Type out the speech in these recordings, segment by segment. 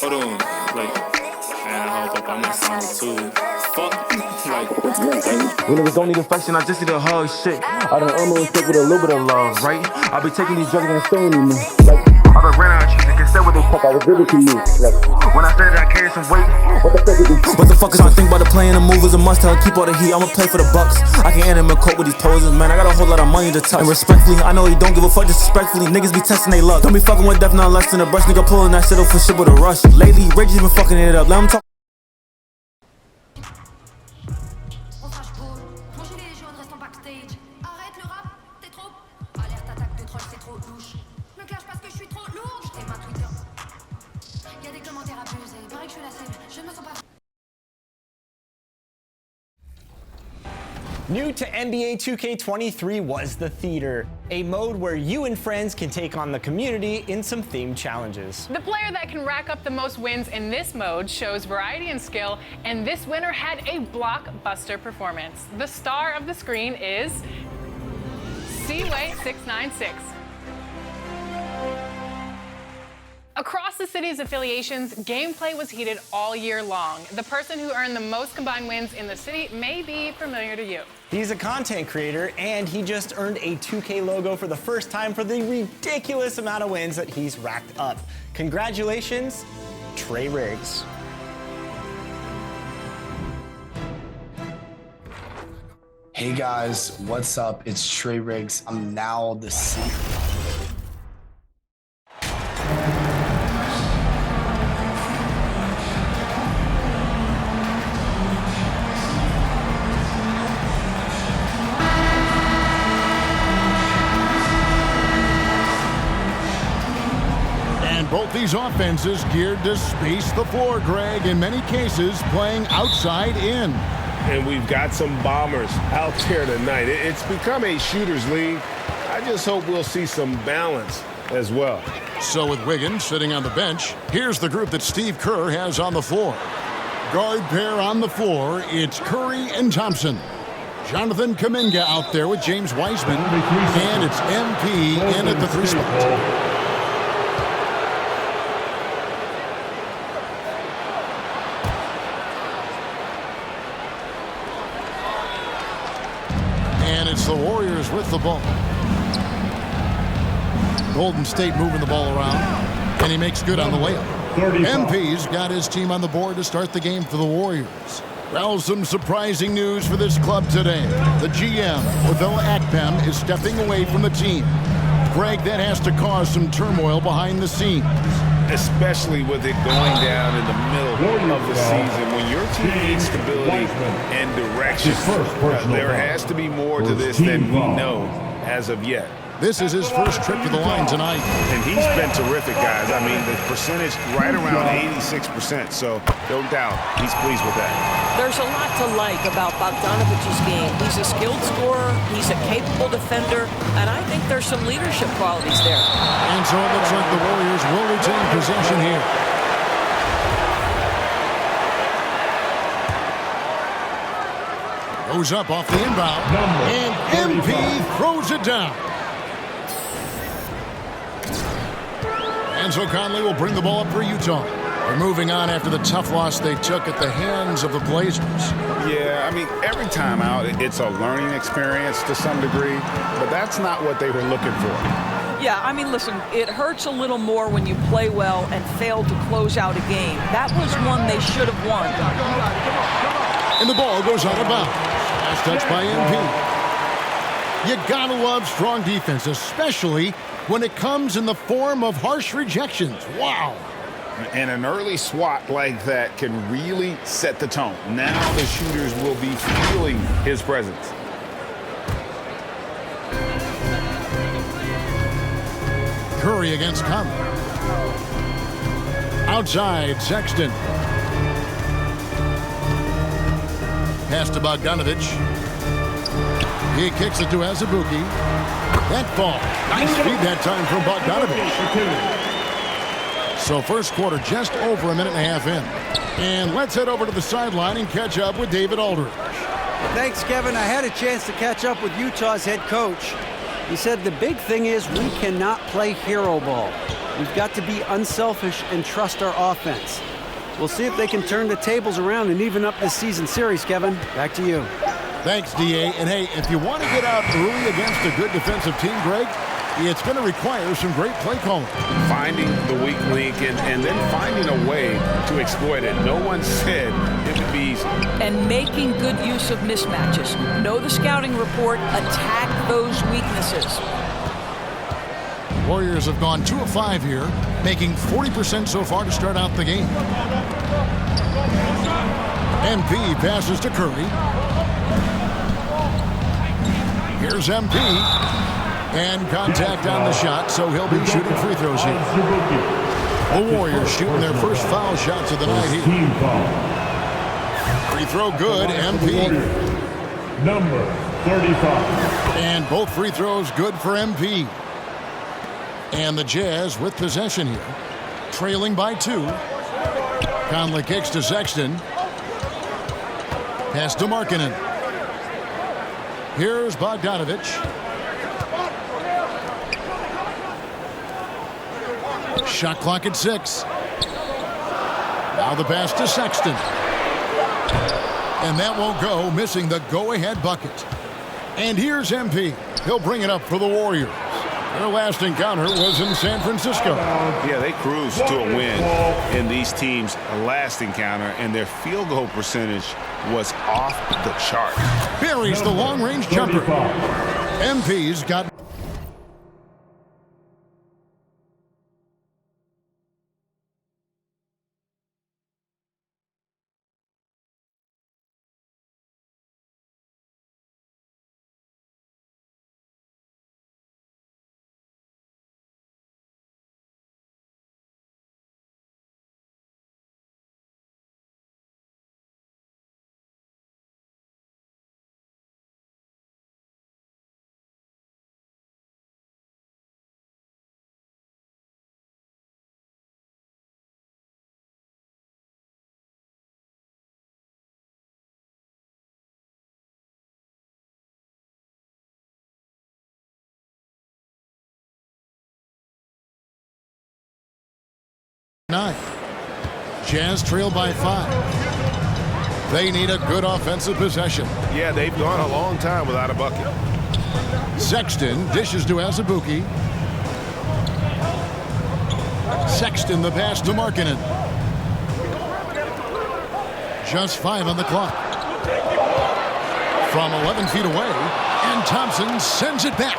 Hold on, like, man, I hope I'm not sounding too. Fuck, like, when niggas don't need affection, I just need a hug, shit. I done almost stick with a little bit of love, right? I be taking these drugs and stoning me, like, I done ran out of trees, instead what they fuck, I was really to me, like, when I said that I carried some weight, what the fuck is this? What the fuck is I think about the playing the move is a must-have, keep all the heat, I'ma play for the Bucks. I can't end him in court with these poses, man, I got a whole lot of money to touch. And respectfully, I know he don't give a fuck, disrespectfully, niggas be testing they luck. Don't be fucking with death, not less than a brush, nigga pulling that shit off for shit with a rush. Lately, Reggie's been fucking it up, let him talk. New to NBA 2K23 was the Theater, a mode where you and friends can take on the community in some themed challenges. The player that can rack up the most wins in this mode shows variety and skill, and this winner had a blockbuster performance. The star of the screen is Seaway696. Across the city's affiliations, gameplay was heated all year long. The person who earned the most combined wins in the city may be familiar to you. He's a content creator, and he just earned a 2K logo for the first time for the ridiculous amount of wins that he's racked up. Congratulations, Trey Riggs. Hey guys, what's up? It's Trey Riggs. I'm now the CEO. Both these offenses geared to space the floor, Greg, in many cases playing outside in. And we've got some bombers out there tonight. It's become a shooter's league. I just hope we'll see some balance as well. So with Wiggins sitting on the bench, here's the group that Steve Kerr has on the floor. Guard pair on the floor, it's Curry and Thompson. Jonathan Kuminga out there with James Wiseman, and it's MP in at the 3 spot. It's the Warriors with the ball. Golden State moving the ball around, and he makes good on the layup. MP's got his team on the board to start the game for the Warriors. Well, some surprising news for this club today. The GM, Pavel Akpem, is stepping away from the team. Greg, that has to cause some turmoil behind the scenes. Especially with it going down in the middle of the season. When your team needs stability and direction, there has to be more to this than we know as of yet. This is his first trip to the line tonight. And he's been terrific, guys. I mean, the percentage right around 86%, so no doubt he's pleased with that. There's a lot to like about Bogdanovic's game. He's a skilled scorer, he's a capable defender, and I think there's some leadership qualities there. And so it looks like the Warriors will retain possession here. Goes up off the inbound, and MP throws it down. And so Conley will bring the ball up for Utah. They're moving on after the tough loss they took at the hands of the Blazers. Yeah, I mean, every time out, it's a learning experience to some degree, but that's not what they were looking for. Yeah, I mean, listen, it hurts a little more when you play well and fail to close out a game. That was one they should have won. And the ball goes out of bounds. Last touch by MP. You gotta love strong defense, especially when it comes in the form of harsh rejections. Wow. And an early swat like that can really set the tone. Now the shooters will be feeling his presence. Curry against Conley. Outside, Sexton. Pass to Bogdanovich. He kicks it to Azubuike. That ball. Nice feed that time from Bogdanovich. So first quarter just over a minute and a half in. And let's head over to the sideline and catch up with David Aldridge. Thanks, Kevin. I had a chance to catch up with Utah's head coach. He said the big thing is we cannot play hero ball. We've got to be unselfish and trust our offense. We'll see if they can turn the tables around and even up this season series, Kevin. Back to you. Thanks, D.A. And hey, if you want to get out early against a good defensive team, Greg, it's going to require some great play calling. Finding the weak link and then finding a way to exploit it. No one said it would be easy. And making good use of mismatches. Know the scouting report. Attack those weaknesses. Warriors have gone 2 of 5 here, making 40% so far to start out the game. MP passes to Curry. Here's MP. And contact on the shot, so he'll be shooting free throws here. The Warriors shooting their first foul shots of the night here. Free throw good, MP. Number 35. And both free throws good for MP. And the Jazz with possession here, trailing by 2. Conley kicks to Sexton. Pass to Markkanen. Here's Bogdanovich. Shot clock at 6. Now the pass to Sexton. And that won't go, missing the go-ahead bucket. And here's MP. He'll bring it up for the Warriors. Their last encounter was in San Francisco. Yeah, they cruised to a win in these teams' last encounter, and their field goal percentage was off the chart. Buries the long-range jumper. MP's got... Jazz trail by 5. They need a good offensive possession. Yeah, they've gone a long time without a bucket. Sexton dishes to Azubuike. Sexton the pass to Markkanen. Just 5 on the clock. From 11 feet away, and Thompson sends it back.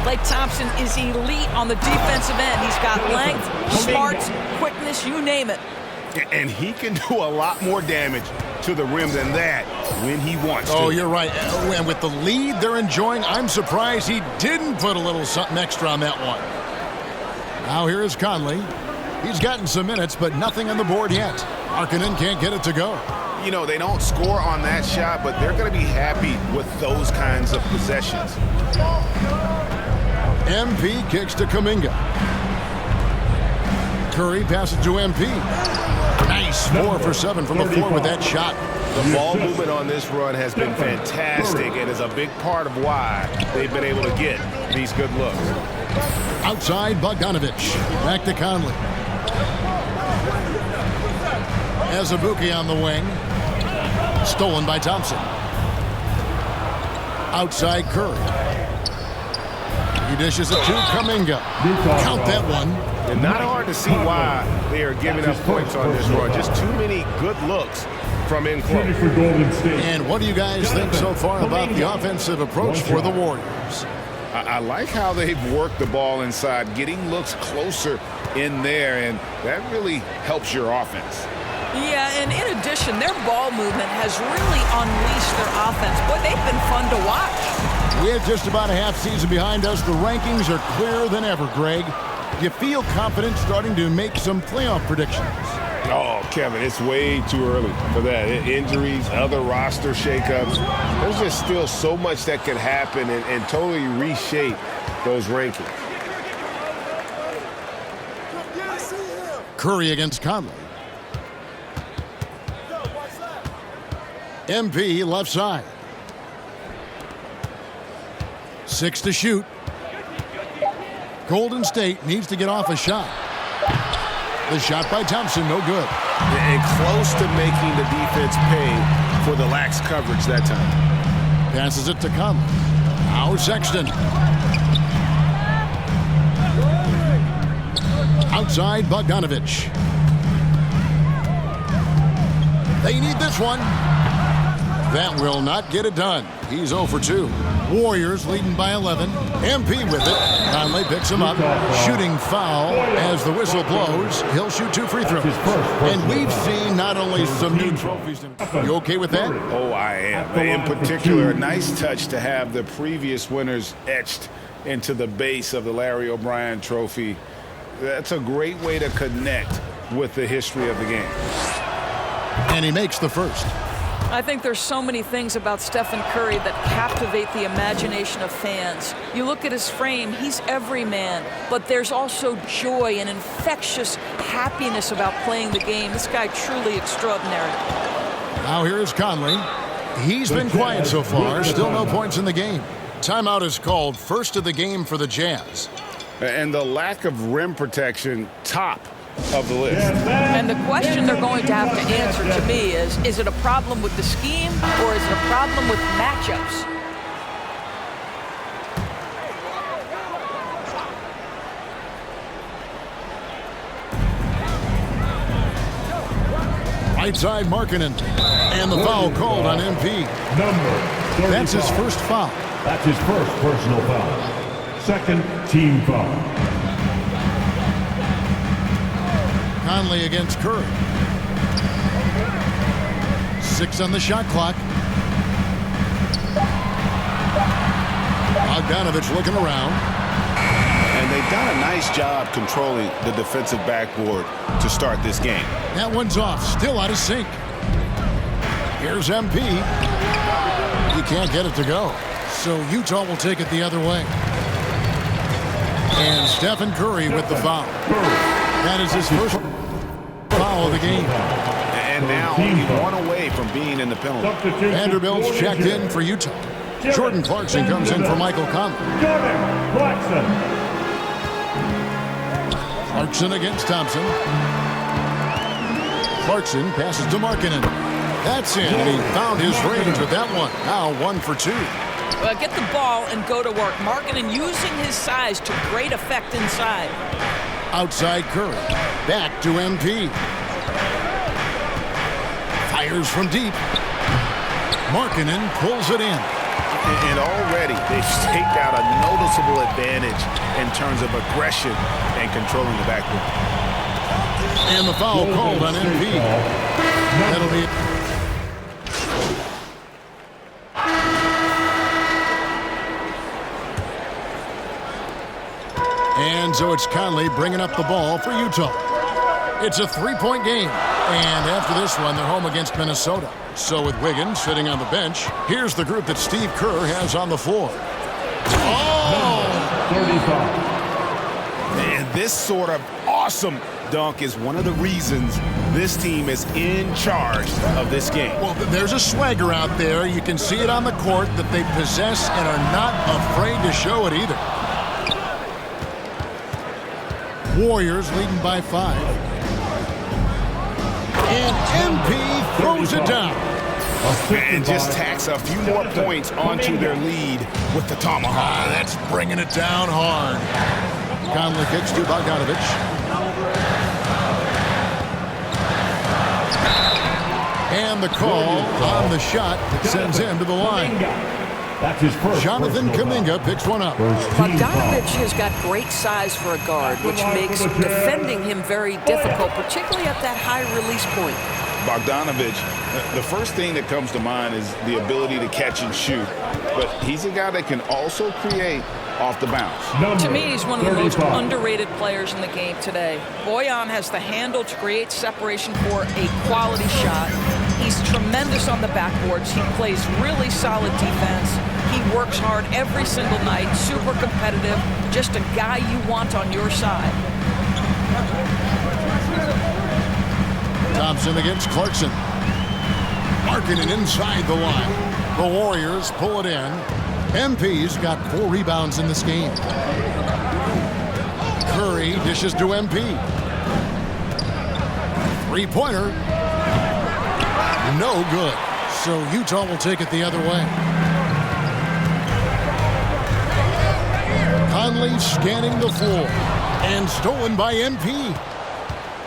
Klay Thompson is elite on the defensive end. He's got length, smarts, quickness, you name it. And he can do a lot more damage to the rim than that when he wants to. Oh, you're right. And with the lead they're enjoying, I'm surprised he didn't put a little something extra on that one. Now here is Conley. He's gotten some minutes, but nothing on the board yet. Markkanen can't get it to go. You know, they don't score on that shot, but they're going to be happy with those kinds of possessions. MP kicks to Kuminga. Curry passes to MP. Nice, 4 for 7 from the floor with that shot. The ball movement on this run has been fantastic and is a big part of why they've been able to get these good looks. Outside, Bogdanovich. Back to Conley. Azubuike on the wing. Stolen by Thompson. Outside, Curry. He dishes it to Kuminga. Count that one. And not hard to see why they are giving up points on this run. Just too many good looks from in close. And what do you guys think so far about the offensive approach for the Warriors? I like how they've worked the ball inside, getting looks closer in there, and that really helps your offense. Yeah, and in addition, their ball movement has really unleashed their offense. Boy, they've been fun to watch. We have just about a half season behind us. The rankings are clearer than ever, Greg. You feel confident starting to make some playoff predictions? Oh, Kevin, it's way too early for that. Injuries, other roster shakeups. There's just still so much that can happen and totally reshape those rankings. Curry against Conley. MP left side. 6 to shoot. Golden State needs to get off a shot. The shot by Thompson, no good. And close to making the defense pay for the lax coverage that time. Passes it to Conley. Now Sexton. Outside Bogdanovich. They need this one. That will not get it done. He's 0 for 2. Warriors leading by 11. MP with it. Conley picks him up. Shooting foul as the whistle blows. He'll shoot 2 free throws. And we've seen not only some new trophies. You okay with that? Oh, I am. In particular, a nice touch to have the previous winners etched into the base of the Larry O'Brien trophy. That's a great way to connect with the history of the game. And he makes the first. I think there's so many things about Stephen Curry that captivate the imagination of fans. You look at his frame, he's every man, but there's also joy and infectious happiness about playing the game. This guy truly extraordinary. Now here is Conley. He's been quiet so far, still no points in the game. Timeout is called, first of the game for the Jazz. And the lack of rim protection, top of the list. And the question they're going to have to answer to me is it a problem with the scheme or is it a problem with matchups? Right side Markkanen. And the foul called on MP. Number 35. That's his first foul. That's his first personal foul. Second team foul. Conley against Curry. 6 on the shot clock. Bogdanovich looking around. And they've done a nice job controlling the defensive backboard to start this game. That one's off, still out of sync. Here's MP. He can't get it to go. So Utah will take it the other way. And Stephen Curry with the foul. That is his first foul of the game. And now only one away from being in the penalty. Vanderbilt's checked in for Utah. Jordan Clarkson comes in for Michael Conley. Clarkson against Thompson. Clarkson passes to Markkanen. That's in, and he found his range with that one. Now 1 for 2. Get the ball and go to work. Markkanen using his size to great effect inside. Outside Curry. Back to MP. Fires from deep. Markkanen pulls it in. And already they've staked out a noticeable advantage in terms of aggression and controlling the backboard. And the foul called on MP. That'll be... And so it's Conley bringing up the ball for Utah. It's a 3-point game. And after this one, they're home against Minnesota. So with Wiggins sitting on the bench, here's the group that Steve Kerr has on the floor. Oh! 35. And this sort of awesome dunk is one of the reasons this team is in charge of this game. Well, there's a swagger out there. You can see it on the court that they possess and are not afraid to show it either. Warriors leading by 5. And MP throws it down. And just tacks a few more points onto their lead with the tomahawk. That's bringing it down hard. Conley kicks to Bogdanovich. And the call on the shot that sends him to the line. That's his first. Jonathan Kuminga picks one up. Bogdanovich has got great size for a guard, which makes defending him very difficult, particularly at that high release point. Bogdanovich, the first thing that comes to mind is the ability to catch and shoot. But he's a guy that can also create off the bounce. To me, he's one of the most underrated players in the game today. Bojan has the handle to create separation for a quality shot. He's tremendous on the backboards. He plays really solid defense. He works hard every single night, super competitive, just a guy you want on your side. Thompson against Clarkson. Markkanen inside the line. The Warriors pull it in. MP's got 4 rebounds in this game. Curry dishes to MP. Three-pointer. No good. So Utah will take it the other way. Conley scanning the floor. And stolen by MP.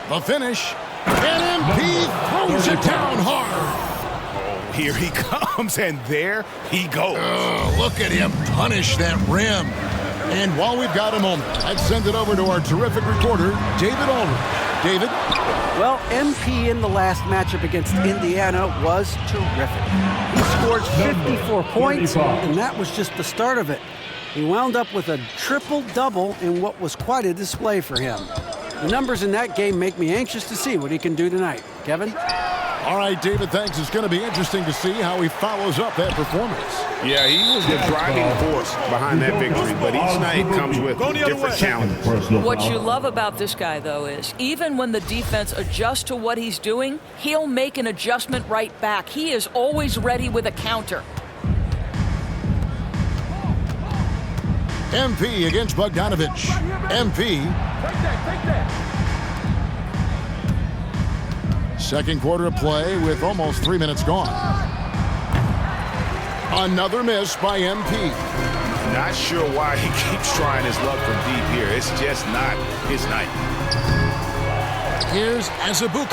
The finish. And MP throws it down hard. Here he comes, and there he goes. Look at him punish that rim. And while we've got a moment, let's send it over to our terrific reporter, David Aldridge. David? Well, MP in the last matchup against Indiana was terrific. He scored 54 points, and that was just the start of it. He wound up with a triple-double in what was quite a display for him. The numbers in that game make me anxious to see what he can do tonight. Kevin? All right, David, thanks. It's going to be interesting to see how he follows up that performance. Yeah, he was the driving force behind that victory, but each night comes with different challenges. What you love about this guy, though, is even when the defense adjusts to what he's doing, he'll make an adjustment right back. He is always ready with a counter. MP against Bogdanovich. MP. Second quarter of play with almost 3 minutes gone. Another miss by MP. Not sure why he keeps trying his luck from deep here. It's just not his night. Here's Azubuike,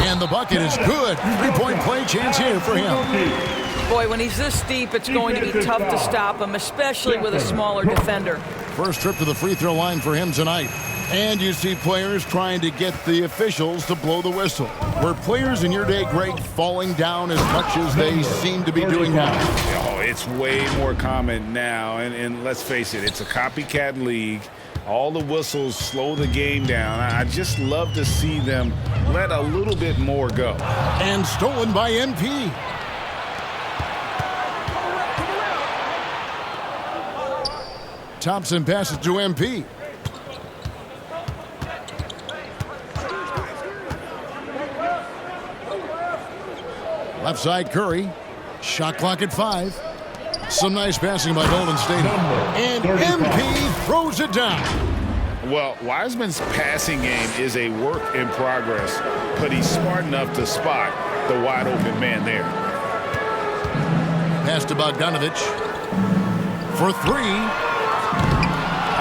and the bucket is good. Three-point play chance here for him. Boy, when he's this deep, it's going to be tough to stop him, especially with a smaller defender. First trip to the free throw line for him tonight. And you see players trying to get the officials to blow the whistle. Were players in your day, Greg, falling down as much as they seem to be doing now? Oh, it's way more common now. And let's face it, it's a copycat league. All the whistles slow the game down. I just love to see them let a little bit more go. And stolen by MP. Thompson passes to MP. Left side, Curry. Shot clock at 5. Some nice passing by Golden State. And MP throws it down. Well, Wiseman's passing game is a work in progress, but he's smart enough to spot the wide open man there. Pass to Bogdanovich. For 3.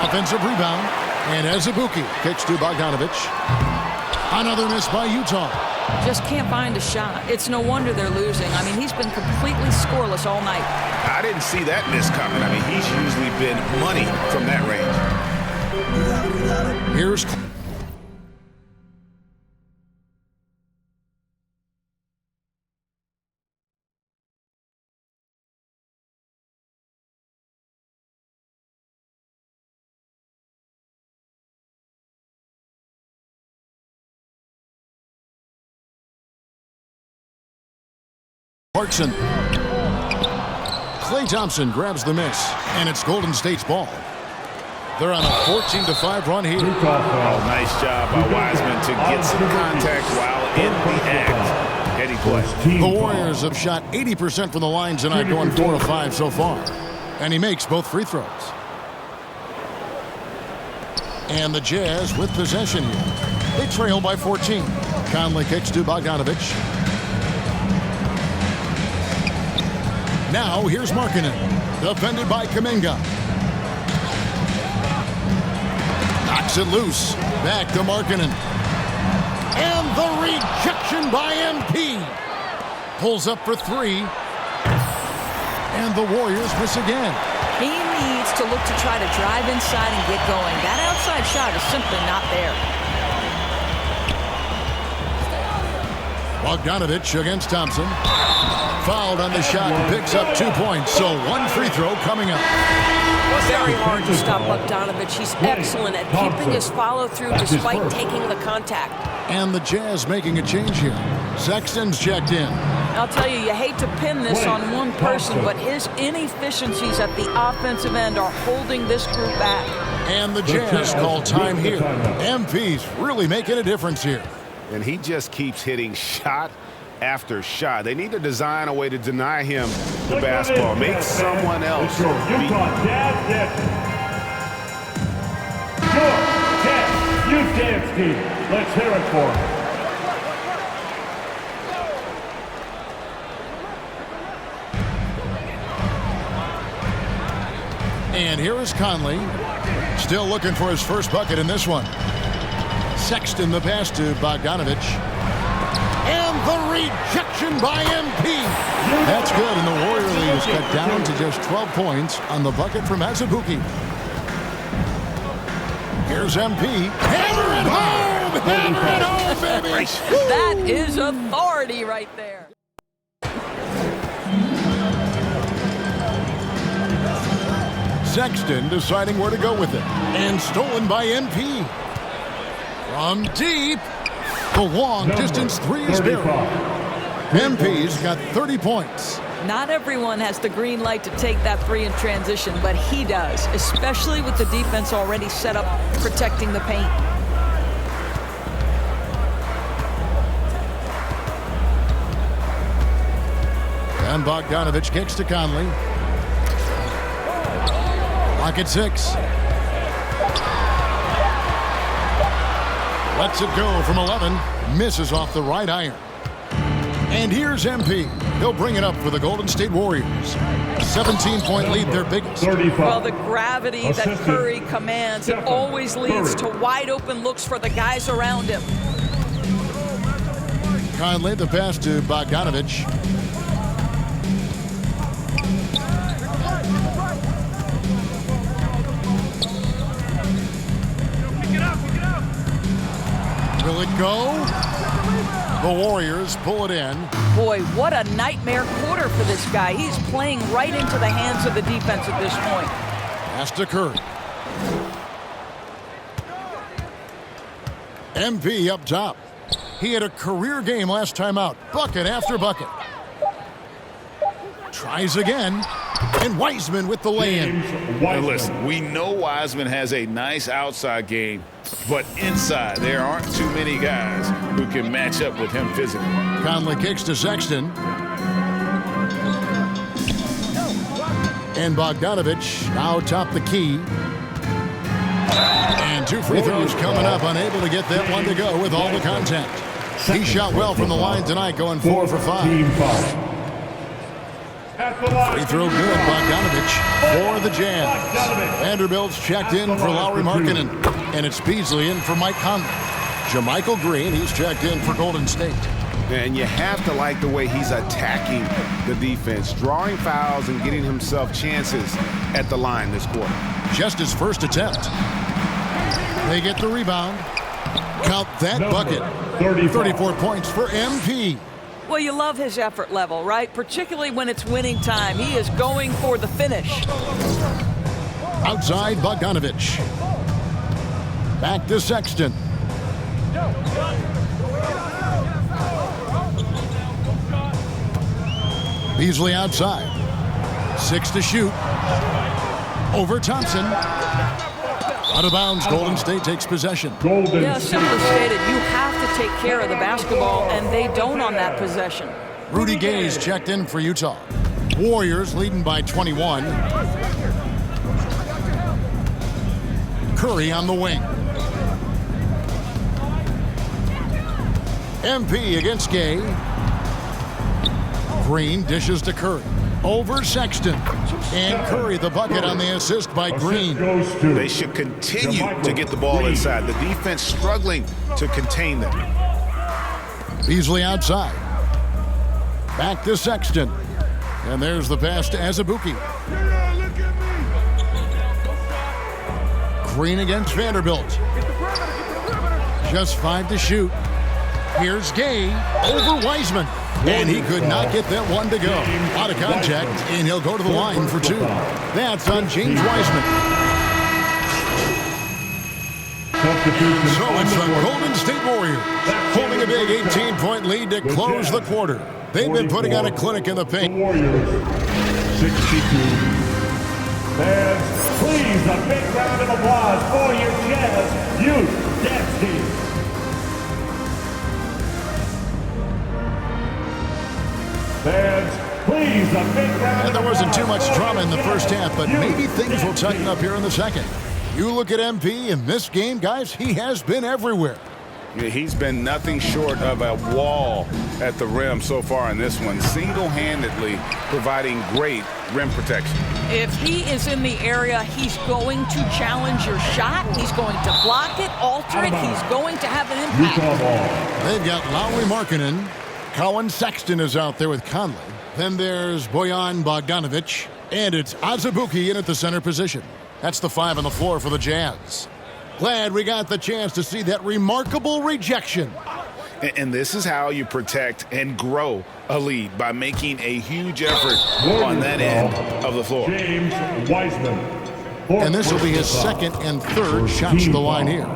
Offensive rebound. And Azubuike kicks to Bogdanovich. Another miss by Utah. Just can't find a shot. It's no wonder they're losing. I mean, he's been completely scoreless all night. I didn't see that miss coming. I mean, he's usually been money from that range. Here's Clarkson. Klay Thompson grabs the miss, and it's Golden State's ball. They're on a 14-5 run here. Oh, nice job by Wiseman to get some contact while in the act. Heady play. The Warriors have shot 80% from the line tonight, going 4 of 5 so far. And he makes both free throws. And the Jazz with possession here. They trail by 14. Conley kicks to Bogdanovich. Now here's Markkanen, defended by Kuminga. Knocks it loose. Back to Markkanen. And the rejection by MP. Pulls up for 3. And the Warriors miss again. He needs to look to try to drive inside and get going. That outside shot is simply not there. Bogdanovich against Thompson. Fouled on the shot and picks up 2 points. So 1 free throw coming up. Very hard to stop Bogdanovich. He's excellent at keeping his follow-through despite taking the contact. And the Jazz making a change here. Sexton's checked in. I'll tell you, you hate to pin this on one person, but his inefficiencies at the offensive end are holding this group back. And the Jazz call time here. MP's really making a difference here. And he just keeps hitting shot after shot. They need to design a way to deny him the basketball. Make someone else beat him. Your Utah team. Let's hear it for him. here is Conley. Still looking for his first bucket in this one. Sexton the pass to Bogdanovich. And the rejection by MP. That's good, and the Warrior lead is cut down to just 12 points on the bucket from Azubuike. Here's MP. Hammer it home! Hammer it home, baby! That is authority right there. Sexton deciding where to go with it. And stolen by MP. From deep. The long distance three is there. MP's got 30 points. Not everyone has the green light to take that three in transition, but he does, especially with the defense already set up protecting the paint. And Bogdanovich kicks to Conley. Lock at 6. Lets it go from 11. Misses off the right iron. And here's MP. He'll bring it up for the Golden State Warriors. 17-point lead, their biggest. Well, the gravity that Curry commands, it always leads to wide open looks for the guys around him. Conley, the pass to Bogdanovich. Will it go? The Warriors pull it in. Boy, what a nightmare quarter for this guy. He's playing right into the hands of the defense at this point. Pass to Curry. MP up top. He had a career game last time out. Bucket after bucket. Tries again. And Wiseman with the lay-in. Now listen, we know Wiseman has a nice outside game, but inside there aren't too many guys who can match up with him physically. Conley kicks to Sexton. And Bogdanovich now top the key. And 2 free throws coming up, unable to get that one to go with all the contact. He shot well from the line tonight, going 4 for 5. Free throw good, Bogdanovich for the Jazz. Vanderbilt's checked in for Lauri Markkanen. And it's Beasley in for Mike Conley. JaMychal Green, he's checked in for Golden State. And you have to like the way he's attacking the defense, drawing fouls and getting himself chances at the line this quarter. Just his first attempt. They get the rebound. Count that bucket. 34 points for MP. Well, you love his effort level, right? Particularly when it's winning time. He is going for the finish. Outside Bogdanovich. Back to Sexton. Beasley outside. 6 to shoot. Over Thompson. Out of bounds, Golden State takes possession. Yeah, simply stated, you have to take care of the basketball, and they don't on that possession. Rudy Gay's checked in for Utah. Warriors leading by 21. Curry on the wing. MP against Gay. Green dishes to Curry. Over Sexton. And Curry the bucket on the assist by Green. They should continue to get the ball inside. The defense struggling to contain them. Beasley outside. Back to Sexton. And there's the pass to Azubuike. Green against Vanderbilt. Just 5 to shoot. Here's Gay over Wiseman. And he could not get that one to go. Out of contact, and he'll go to the line for 2. That's on James Wiseman. So it's the Golden State Warriors holding a big 18-point lead to close the quarter. They've been putting on a clinic in the paint. Warriors 62. Fans, please a big round of applause for your Jazz Youth Dance Team. Fans, please a big round. And there wasn't too much drama in the first half, but maybe things will tighten up here in the second. You look at MP in this game, guys, he has been everywhere. Yeah, he's been nothing short of a wall at the rim so far in this one, single-handedly providing great rim protection. If he is in the area, he's going to challenge your shot. He's going to block it, alter it. He's going to have an impact. They've got Lowry Markkanen. Colin Sexton is out there with Conley. Then there's Bojan Bogdanovic. And it's Azubuike in at the center position. That's the 5 on the floor for the Jazz. Glad we got the chance to see that remarkable rejection. And this is how you protect and grow a lead, by making a huge effort on that end of the floor. James Wiseman. And this will be his second and third shots to the line here.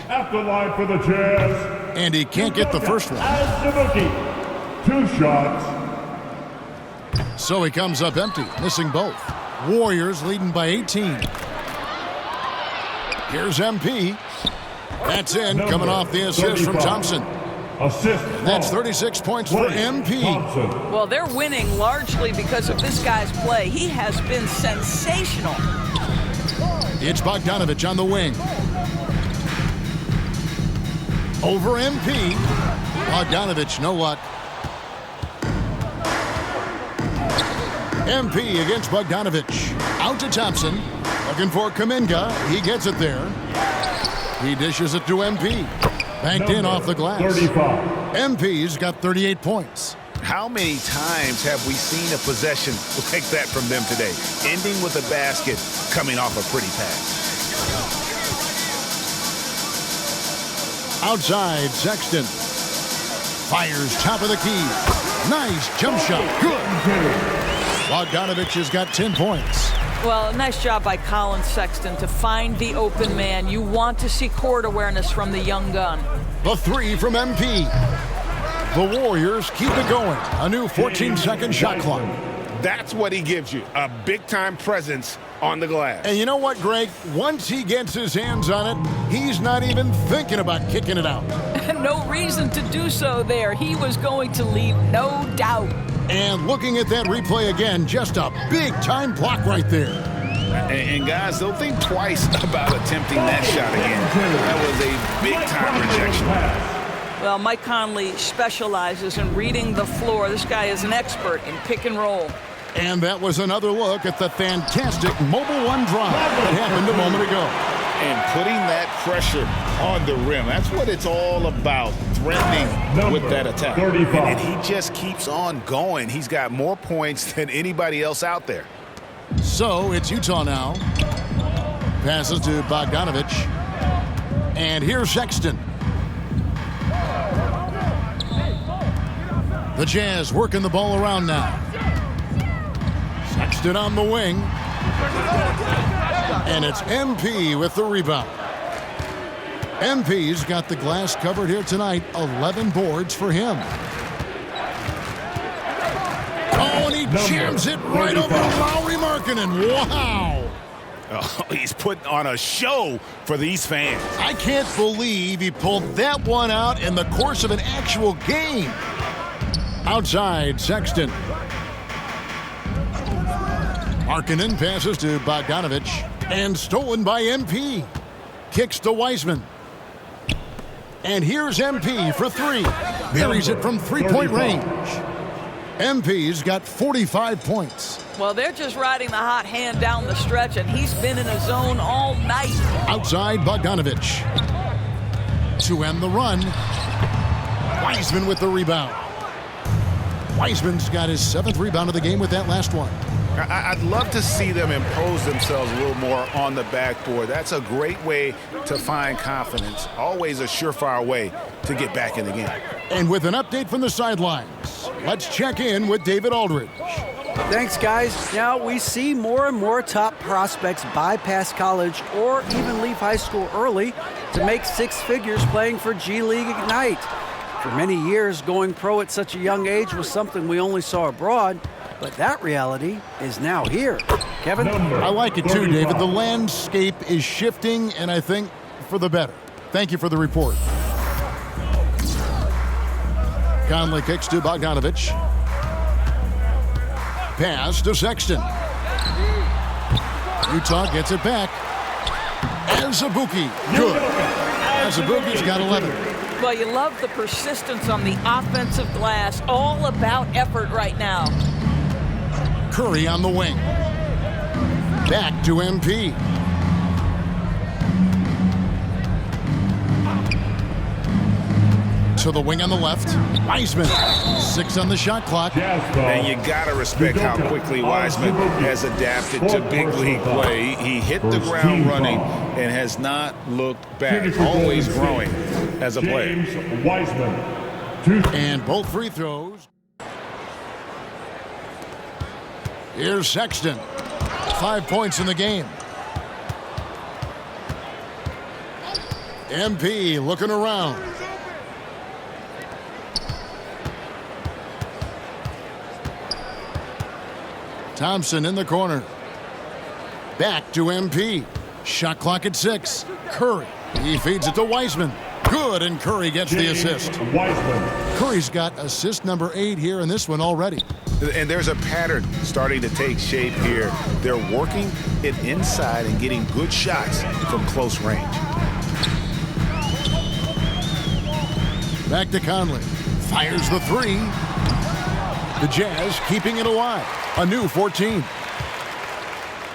At the line for the Jazz. And he can't get the first one. Azubuike. 2 shots. So he comes up empty, missing both. Warriors leading by 18. Here's MP. That's in, coming off the assist from Thompson. Assist. That's 36 points for MP. Well, they're winning largely because of this guy's play. He has been sensational. It's Bogdanovic on the wing. Over MP. Bogdanovic, no luck. MP against Bogdanovic. Out to Thompson. Looking for Kuminga. He gets it there. He dishes it to MP. Banked in off the glass. 35. MP's got 38 points. How many times have we seen a possession like that from them today, ending with a basket coming off a pretty pass? Outside, Sexton. Fires top of the key. Nice jump shot. Good. Bogdanovic has got 10 points. Well, nice job by Colin Sexton to find the open man. You want to see court awareness from the young gun. The 3 from MP. The Warriors keep it going. A new 14-second shot clock. That's what he gives you, a big-time presence on the glass. And you know what, Greg? Once he gets his hands on it, he's not even thinking about kicking it out. No reason to do so there. He was going to leave, no doubt. And looking at that replay again, just a big-time block right there. And guys, they'll think twice about attempting that shot again. That was a big-time rejection. Well, Mike Conley specializes in reading the floor. This guy is an expert in pick and roll. And that was another look at the fantastic Mobile One drive that happened a moment ago. And putting that pressure on the rim, that's what it's all about, threatening with that attack. 35. And he just keeps on going. He's got more points than anybody else out there. So it's Utah now. Passes to Bogdanovic. And here's Sexton. The Jazz working the ball around now. Sexton on the wing. And it's MP with the rebound. MP's got the glass covered here tonight. 11 boards for him. Oh, and he jams it right over Lowry Markkanen. Wow. Oh, he's putting on a show for these fans. I can't believe he pulled that one out in the course of an actual game. Outside, Sexton. Markkanen passes to Bogdanovic. And stolen by MP. Kicks to Wiseman. And here's MP for 3. Buries it from three-point range. MP's got 45 points. Well, they're just riding the hot hand down the stretch, and he's been in a zone all night. Outside, Bogdanovic. To end the run. Wiseman with the rebound. Wiseman's got his 7th rebound of the game with that last one. I'd love to see them impose themselves a little more on the backboard. That's a great way to find confidence. Always a surefire way to get back in the game. And with an update from the sidelines, let's check in with David Aldridge. Thanks, guys. Now, we see more and more top prospects bypass college or even leave high school early to make 6 figures playing for G League Ignite. For many years, going pro at such a young age was something we only saw abroad. But that reality is now here. Kevin? I like it too, David. The landscape is shifting, and I think for the better. Thank you for the report. Conley kicks to Bogdanovic. Pass to Sexton. Utah gets it back. As Azubuike. Good. Azubuike's got 11. Well, you love the persistence on the offensive glass. All about effort right now. Curry on the wing. Back to MP. To the wing on the left. Wiseman. 6 on the shot clock. And you got to respect how quickly Wiseman has adapted to big league play. He hit the ground running and has not looked back. Always growing as a player. Wiseman. And both free throws. Here's Sexton. 5 points in the game. MP looking around. Thompson in the corner. Back to MP. Shot clock at 6. Curry. He feeds it to Wiseman. Good, and Curry gets the assist. Wiseman. Curry's got assist number 8 here in this one already. And there's a pattern starting to take shape here. They're working it inside and getting good shots from close range. Back to Conley. Fires the 3. The Jazz keeping it alive. A new 14.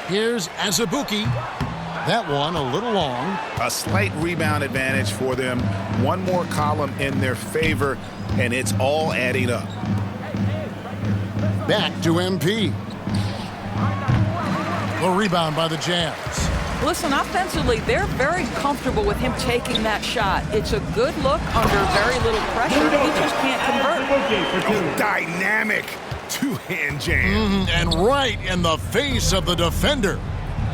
Here's Azubuike. That one a little long. A slight rebound advantage for them. One more column in their favor, and it's all adding up. Back to MP. The rebound by the Jazz. Listen, offensively, they're very comfortable with him taking that shot. It's a good look under very little pressure. He just can't convert. Dynamic two-hand jam. And right in the face of the defender.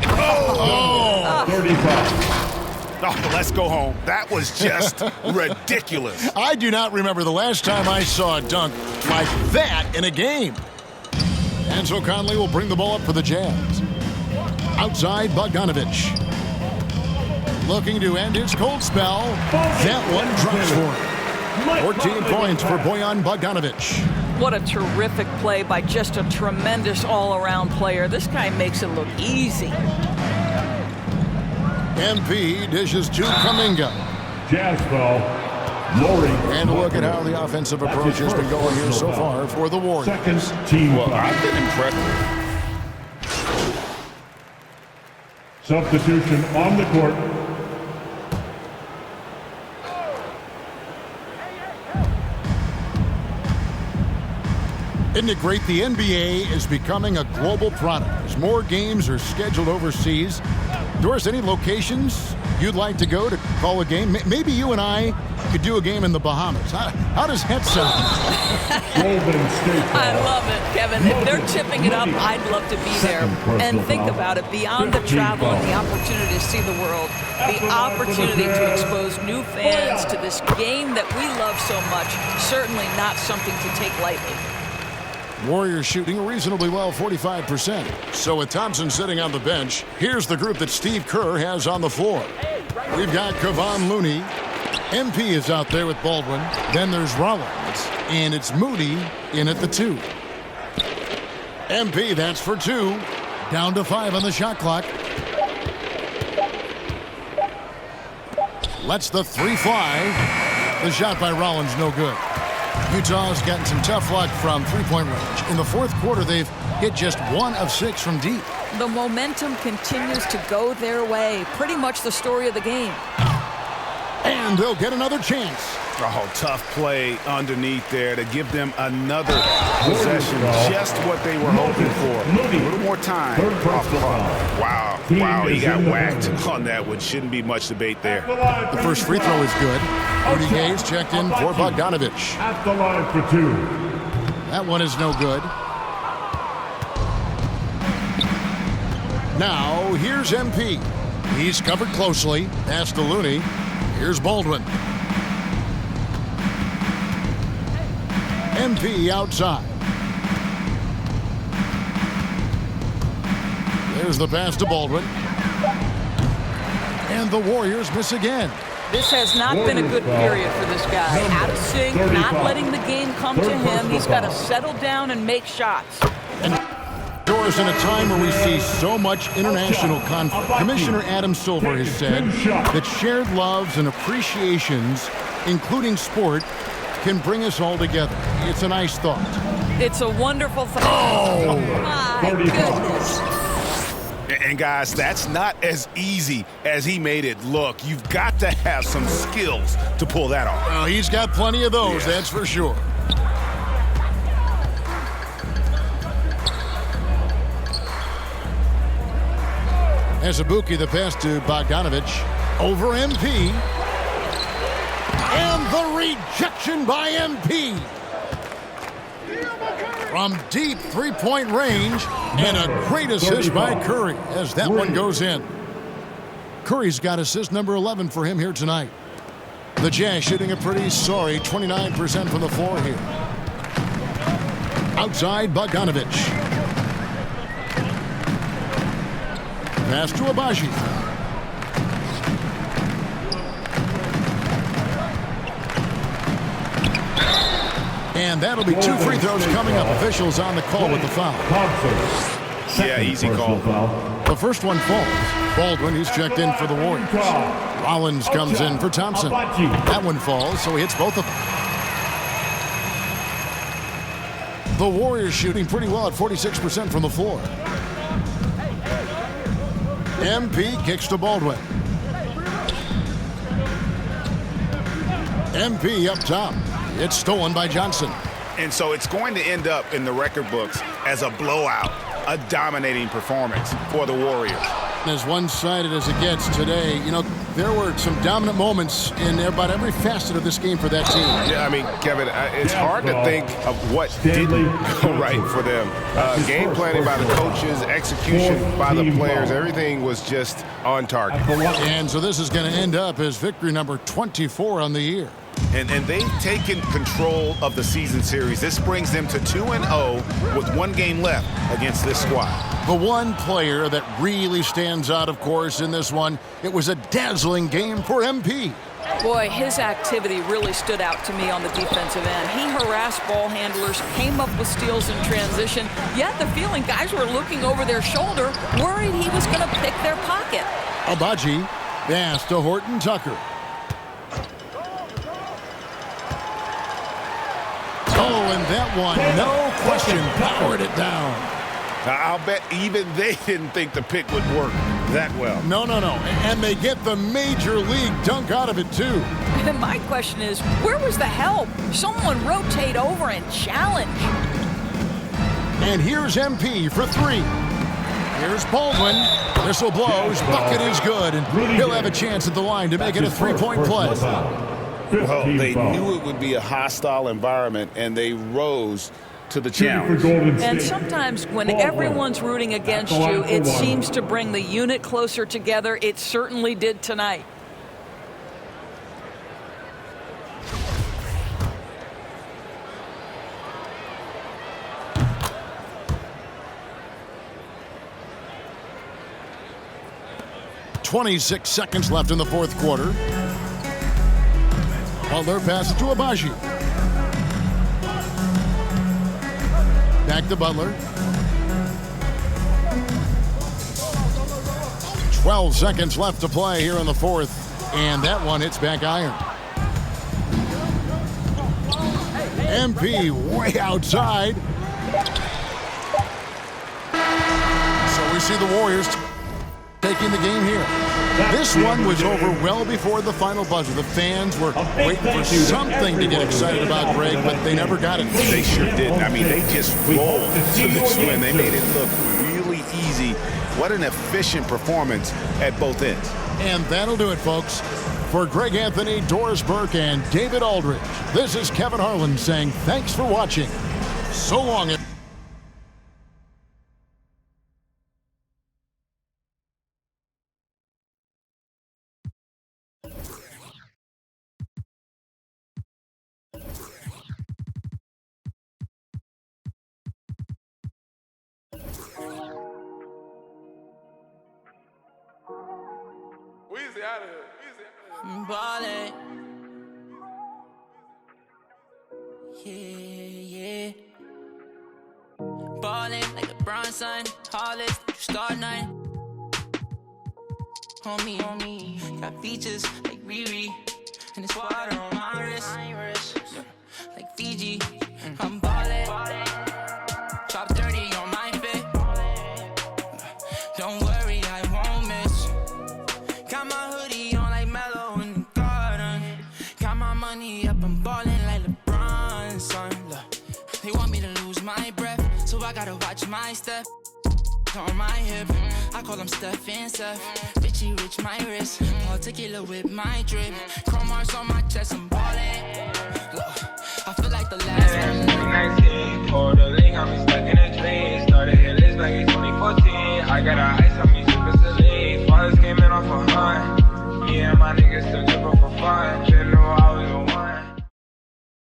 35. Let's go home. That was just ridiculous. I do not remember the last time I saw a dunk like that in a game. And so Conley will bring the ball up for the Jazz. Outside, Bogdanovich. Looking to end his cold spell. That one drops for him. 14 points for Bojan Bogdanovich. What a terrific play by just a tremendous all-around player. This guy makes it look easy. MP dishes to Kuminga. Jazz foul. Lowry. And look at how the offensive approach has been going here so far for the Warriors. Second team. Well, I've been impressed. Substitution on the court. Isn't it great? The NBA is becoming a global product as more games are scheduled overseas. Doris, any locations you'd like to go to call a game? Maybe you and I could do a game in the Bahamas. How does that sound? I love it, Kevin. If they're tipping it up, I'd love to be there. And think about it, beyond the travel and the opportunity to see the world, the opportunity to expose new fans to this game that we love so much, certainly not something to take lightly. Warriors shooting reasonably well, 45%. So with Thompson sitting on the bench, here's the group that Steve Kerr has on the floor. We've got Kevon Looney. MP is out there with Baldwin. Then there's Rollins. And it's Moody in at the 2. MP, that's for 2. Down to 5 on the shot clock. Lets the 3 fly. The shot by Rollins, no good. Utah's gotten some tough luck from three-point range. In the fourth quarter, they've hit just 1 of 6 from deep. The momentum continues to go their way. Pretty much the story of the game. And they'll get another chance. Oh, tough play underneath there to give them another possession. Just what they were hoping for. A little more time off the clock. Wow, he got whacked on that one. Shouldn't be much debate there. The first free throw is good. Rudy Gay's checked in for Bogdanovich. At the line for 2. That one is no good. Now, here's MP. He's covered closely. Pass to Looney. Here's Baldwin. MP outside. There's the pass to Baldwin. And the Warriors miss again. This has not been a good period for this guy. Out of sync, not letting the game come to him. He's got to settle down and make shots. And Doris course, in a time where we see so much international conflict, Commissioner Adam Silver has said that shared loves and appreciations, including sport, can bring us all together. It's a nice thought. It's a wonderful thought. Oh! My goodness. And guys, that's not as easy as he made it look. You've got to have some skills to pull that off. Well, he's got plenty of those, that's for sure. As Ibuki, the pass to Bogdanovich. Over MP. And the rejection by MP. From deep three-point range, and a great assist by Curry as that one goes in. Curry's got assist number 11 for him here tonight. The Jazz shooting a pretty sorry 29% from the floor here. Outside Bogdanovich. Pass to Abaji. And that'll be 2 free throws coming up. Officials on the call with the foul. Yeah, easy call. The first one falls. Baldwin, who's checked in for the Warriors. Rollins comes in for Thompson. That one falls, so he hits both of them. The Warriors shooting pretty well at 46% from the floor. MP kicks to Baldwin. MP up top. It's stolen by Johnson. And so it's going to end up in the record books as a blowout, a dominating performance for the Warriors. As one-sided as it gets today, you know, there were some dominant moments in about every facet of this game for that team. Yeah, I mean, Kevin, it's hard to think of what didn't go right for them. Game planning by the coaches, execution by the players, everything was just on target. And so this is going to end up as victory number 24 on the year. And they've taken control of the season series. This brings them to 2-0 with 1 game left against this squad. The one player that really stands out, of course, in this one, it was a dazzling game for MP. Boy, his activity really stood out to me on the defensive end. He harassed ball handlers, came up with steals in transition, yet the feeling guys were looking over their shoulder, worried he was going to pick their pocket. Abaji, pass to Horton Tucker. Oh, and that one, no question, powered it down. I'll bet even they didn't think the pick would work that well. No. And they get the major league dunk out of it, too. And my question is, where was the help? Someone rotate over and challenge. And here's MP for 3. Here's Baldwin. Whistle blows. Bucket is good. And he'll have a chance at the line to make it a 3-point play. Well, they knew it would be a hostile environment, and they rose to the challenge. And sometimes when everyone's rooting against you, it seems to bring the unit closer together. It certainly did tonight. .26 seconds left in the fourth quarter. Butler passes to Abaji. Back to Butler. 12 seconds left to play here in the fourth. And that one hits back iron. MP way outside. So we see the Warriors taking the game here. This one was over well before the final buzzer. The fans were waiting for something to get excited about, Greg, but they never got it. They sure didn't. I mean, they just rolled to this win. They made it look really easy. What an efficient performance at both ends. And that'll do it, folks. For Greg Anthony, Doris Burke, and David Aldridge, this is Kevin Harlan saying thanks for watching. So long. Weezy out of here. Ballin'. Yeah. Ballin' like a LeBron, son. Hollis, star 9. Homie, got features like Riri. And it's water on my wrist. Like Fiji, I'm ballin'. Drop 30 on my fit. Don't worry, I won't miss. Got my hoodie on like Mellow in the garden. Got my money up, I'm ballin' like LeBron, son. Look, they want me to lose my breath, so I gotta watch my step. On my hip, I call them Steph and Seth. Bitchy rich, my wrist. Particular with my drip. Chrome marks on my chest, I'm ballin'. Look, I feel like the last one.